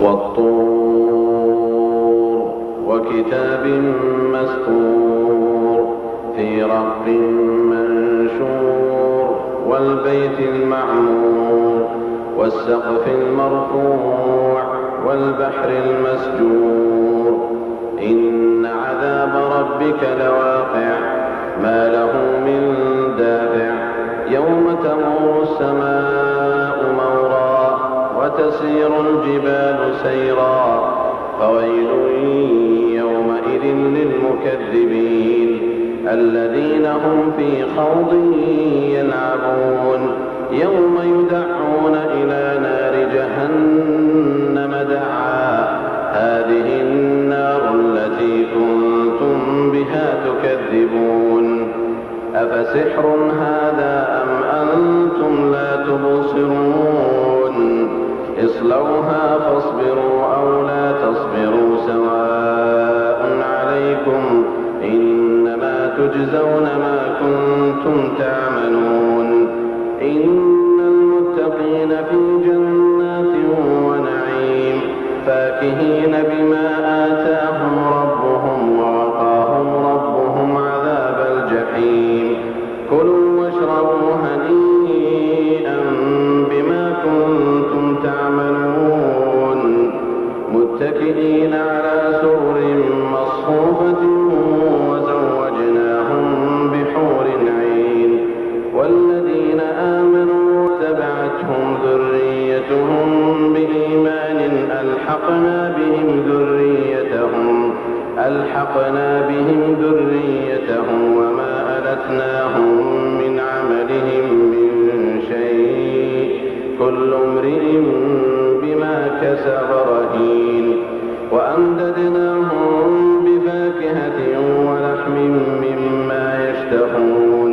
والطور وكتاب مسطور في رق منشور والبيت المعمور والسقف المرفوع والبحر المسجور إن عذاب ربك لواقع ما له من دافع يوم تمور السماء مورا وتسير الجبال سيرا فويل يومئذ للمكذبين الذين هم في خوض يلعبون يوم يدعون إلى نار جهنم دعا هذه النار التي كنتم بها تكذبون أفسحر هذا أم أنتم لا تبصرون اصلوها فاصبروا أو لا تصبروا سواء عليكم إنما تجزون ما كنتم تعملون إن المتقين في جنات ونعيم فاكهين بما آتاهم ربهم ووقاهم ربهم عذاب الجحيم كلوا واشربوا هنيئا بما كنتم تعملون متكئين على سرر مصفوفة وزوجناهم بحور عين والذين آمنوا واتبعتهم ذريتهم بإيمان ألحقنا بهم ذريتهم وما ألتناهم من عملهم من شيء كل امرئ بما كسب رهين وأمددناهم بفاكهة ولحم مما يشتهون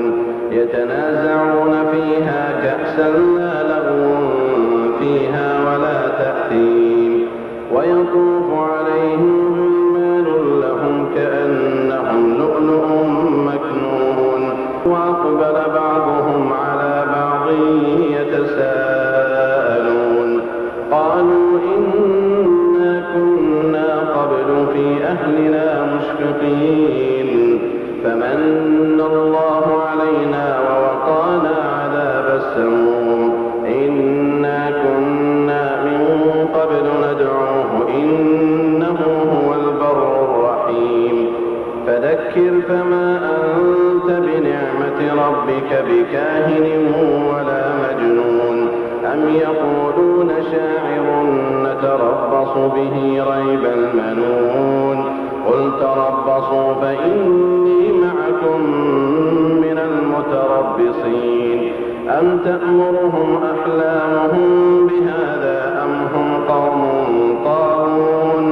يتنازعون فيها كأسا لا لغو فيها ولا تأثيم ويطوف عليهم غلمان لهم كأنهم لؤلؤ مكنون وأقبل بعضهم على بعض يتساءلون قالوا إنا كنا قبل في أهلنا مشفقين فمن الله علينا ووقانا عذاب السموم إنا كنا من قبل ندعوه إنه هو البر الرحيم فذكر فما أنت بنعمة ربك بكاهن ولا مجنون أم يقولون شاعر نتربص به ريب المنون قل تربصوا فإني معكم من المتربصين أم تأمرهم أحلامهم بهذا أم هم قوم طاغون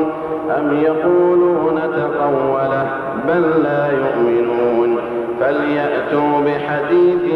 أم يقولون تقوله بل لا يؤمنون فليأتوا بحديث